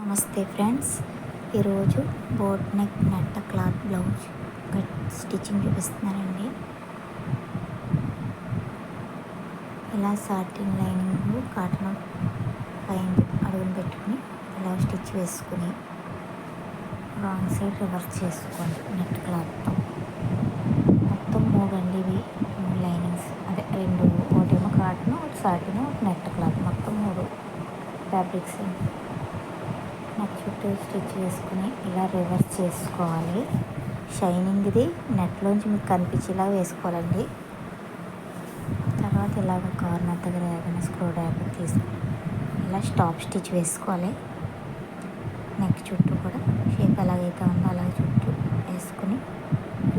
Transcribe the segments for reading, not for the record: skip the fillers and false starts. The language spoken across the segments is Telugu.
నమస్తే ఫ్రెండ్స్, ఈరోజు boat neck net cloth blouse stitching చూపిస్తున్నానండి. ఇలా సాటిన్ లైనింగ్ కాటన్ పైన అడుగును పెట్టుకుని ఇలా స్టిచ్ వేసుకుని రాంగ్ సైడ్ రివర్స్ చేసుకోండి. నెట్ క్లాత్తో మొత్తం 3 అండి. ఇవి 3 లైనింగ్స్, అదే 2, ఒకటేమో కాటన్, ఒకటి సాటిన్, ఒకటి నెట్ క్లాత్, మొత్తం 3 ఫ్యాబ్రిక్స్ అండి. నెక్ చుట్టూ స్టిచ్ వేసుకుని ఇలా రివర్స్ చేసుకోవాలి. షైనింగ్ది నెట్లోంచి మీకు కనిపించేలా వేసుకోవాలండి. తర్వాత ఇలాగ కార్నర్ దగ్గర ఏదైనా స్క్రూ డ్రైవర్ తీసుకుని ఇలా స్టాప్ స్టిచ్ వేసుకోవాలి. నెక్ చుట్టూ కూడా షేప్ ఎలాగైతే ఉందో అలా చుట్టూ వేసుకుని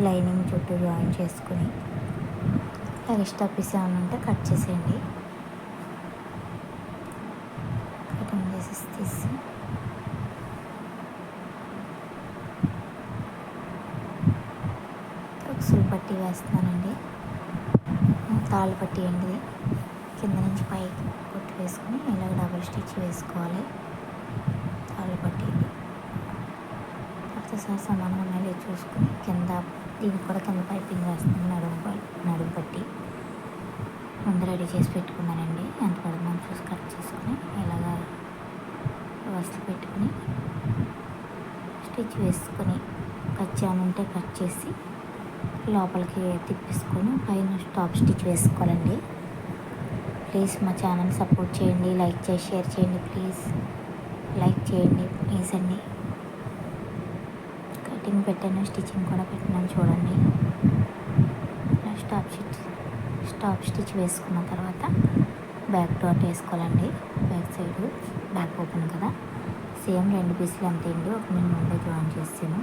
లైనింగ్ చుట్టూ జాయిన్ చేసుకుని ఎక్స్ట్రా పీస్ ఏమైనా ఉంటే కట్ చేసేయండి. కటింగ్ చేసి తీసి ఉక్సులు పట్టి వేస్తున్నానండి. తాళ్ళు పట్టి అండి, కింద నుంచి పైకి కొట్టి వేసుకుని ఇలా డబుల్ స్టిచ్ వేసుకోవాలి. తాళ్ళు పట్టి తర్వాత సమానంగా మళ్ళీ చూసుకుని కింద దీనికి కూడా కింద పైపింగ్ వేస్తున్నాను. నడుము పట్టి ముందు రెడీ చేసి పెట్టుకున్నానండి. ఎంత పడుతుందని చూసి కట్ చేసుకుని ఇలాగా వస్తువు పెట్టుకుని స్టిచ్ వేసుకొని కట్ ఉంటే కట్ చేసి లోపలికి తిప్పేసుకొని పైన టాప్ స్టిచ్ వేసుకోవాలండి. ప్లీజ్ మా ఛానల్ సపోర్ట్ చేయండి, లైక్ చేసి షేర్ చేయండి. ప్లీజ్ లైక్ చేయండి ప్లీజ్ అండి. కటింగ్ పెట్టాను, స్టిచ్చింగ్ కూడా పెట్టినాను చూడండి. స్టాప్ స్టిచ్ వేసుకున్న తర్వాత బ్యాక్ డాట్ వేసుకోవాలండి. బ్యాక్ సైడ్ బ్యాక్ ఓపెన్ కదా, సేమ్ 2 పీసులు అంతే అండి. ఒక నేను ముందే జాయిన్ చేసాను.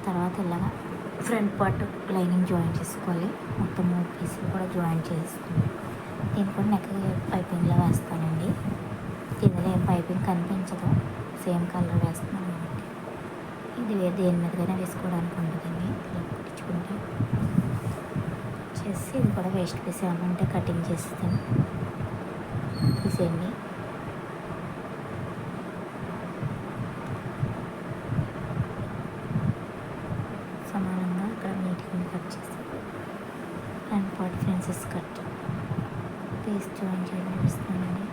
తర్వాత ఇలాగా ఫ్రంట్ పార్ట్ లైనింగ్ జాయిన్ చేసుకోవాలి. మొత్తం 3 పీసులు కూడా జాయిన్ చేసుకుని దీన్ని కూడా నెక్ పైపింగ్లో వేస్తానండి. ఇందులో ఏం పైపింగ్ కనిపించదు, సేమ్ కలర్ వేస్తున్నాను కాబట్టి ఇది దేని మీదకైనా వేసుకోవడానికి ఉంటుందండి. ఇలా కుట్టించుకుంటే చేసి ఇది కూడా వేస్ట్ పీస్ ఏమైనా ఉంటే కటింగ్ చేస్తాను. తీసేయండి. సమానంగా ఇక్కడ నీట్గా కట్ చేసి front part princess cut piece join చేయాలనిపిస్తుందండి.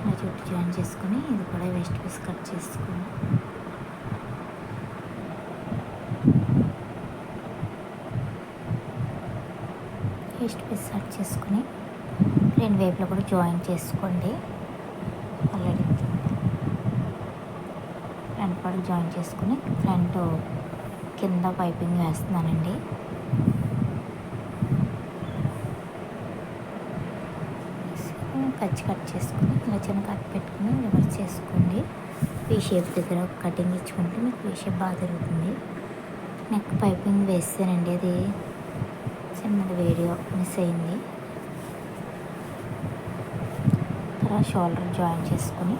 ఇలా చుట్టూ జాయిన్ చేసుకుని ఇది కూడా వేస్ట్ పీస్ కట్ చేసుకుని వేస్ట్ పీస్ కట్ చేసుకుని 2 వైపులో కూడా జాయిన్ చేసుకోండి. ఆల్రెడీ ఫ్రంట్ పార్ట్ జాయిన్ చేసుకుని ఫ్రంట్ కింద పైపింగ్ వేస్తున్నానండి. కట్ చేసుకుని ఇలా చిన్న కట్ పెట్టుకుని రివర్స్ చేసుకోండి. వీ షేప్ దగ్గర కటింగ్ ఇచ్చుకుంటే మీకు వీ షేప్ బాగా జరుగుతుంది. నెక్ పైపింగ్ వేస్తానండి, అది చిన్నది వీడియో మిస్ అయింది. తర్వాత షోల్డర్ జాయిన్ చేసుకుని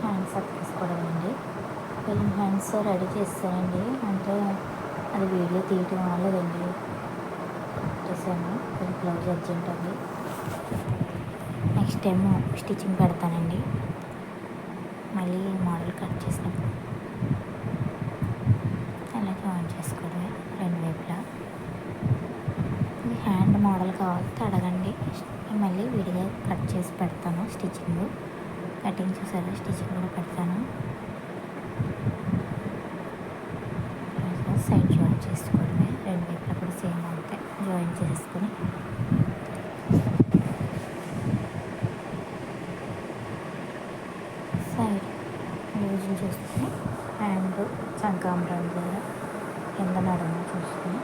హ్యాండ్స్ అప్ తీసుకోవడం అండి. వీళ్ళు హ్యాండ్స్ రెడీ చేస్తానండి, అంటే అది వీడియో తీయటం వాళ్ళదండి. చేశాను, కొంచెం బ్లౌజ్ అర్జెంట్ అండి. నెక్స్ట్ టైం స్టిచ్చింగ్ పెడతానండి. మళ్ళీ మోడల్ కట్ చేసినప్పుడు అలా జాయిన్ చేసుకోవడమే 2 వైపులా. హ్యాండ్ మోడల్ కావాలంటే అడగండి, మళ్ళీ విడిగా కట్ చేసి పెడతాను. స్టిచ్చింగ్ కటింగ్ చూసారా, స్టిచ్చింగ్ కూడా పెడతాను. సైడ్ జాయిన్ చేసుకోవడమే 2 వైపులా కూడా సేమ్ అంతే జాయిన్ చేసుకొని సైడ్ లూజులు చూసుకొని హ్యాండ్ చంకాంబరం దగ్గర కింద నడుము చూసుకొని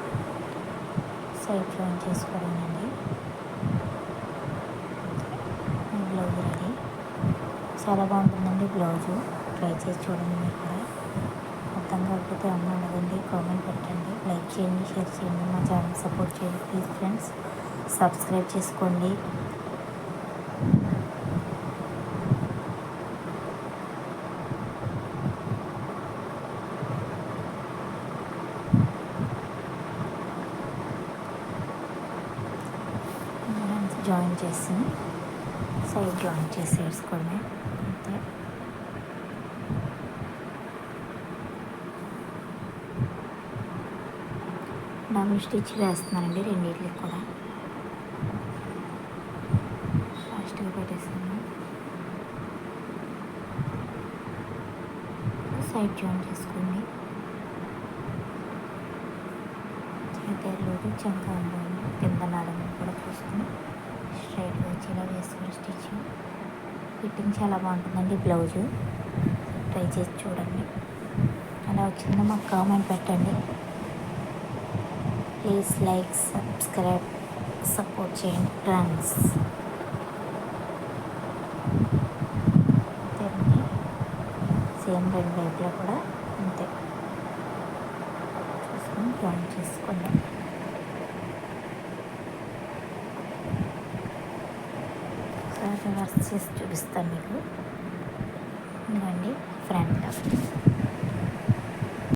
సైడ్ జాయిన్ చేసుకోవడమేనండి. Blouse ready. చాలా బాగుంటుందండి బ్లౌజు, ట్రై చేసి చూడండి. మీరు కూడా అర్థం కాకపోతే అమ్మ అడగండి, కామెంట్ పెట్టండి, లైక్ చేయండి, షేర్ చేయండి. మా ఛానల్ సపోర్ట్ చేయండి ప్లీజ్ ఫ్రెండ్స్. సబ్స్క్రైబ్ చేసుకోండి. జాయిన్ చేసి సైడ్ జాయిన్ చేసి వేసుకోవడమే అంతే. డబుల్ స్టిచ్ వేస్తున్నానండి రెండింటికి కూడా. ఫాస్ట్గా పెట్టేస్తాను. సైడ్ జాయిన్ చేసుకోండి. చేతిలోకి చంకాలు కింద నడుము కూడా చూసుకుని స్ట్రైట్గా వచ్చేలా వేసుకుని స్టిచ్ ఫిట్టింగ్ చాలా బాగుంటుందండి. బ్లౌజు ట్రై చేసి చూడండి. అలా వచ్చిందో మాకు కామెంట్ పెట్టండి. ప్లీజ్ లైక్, సబ్స్క్రైబ్, సపోర్ట్ చేయండి ఫ్రెండ్స్. అంతేనండి, సేమ్ రెండు వైపులో కూడా అంతే చూసుకొని జాయిన్ చేసుకోండి. ఒకసారి రివర్స్ చేసి చూపిస్తాను మీకు. ఇవ్వండి ఫ్రంట్.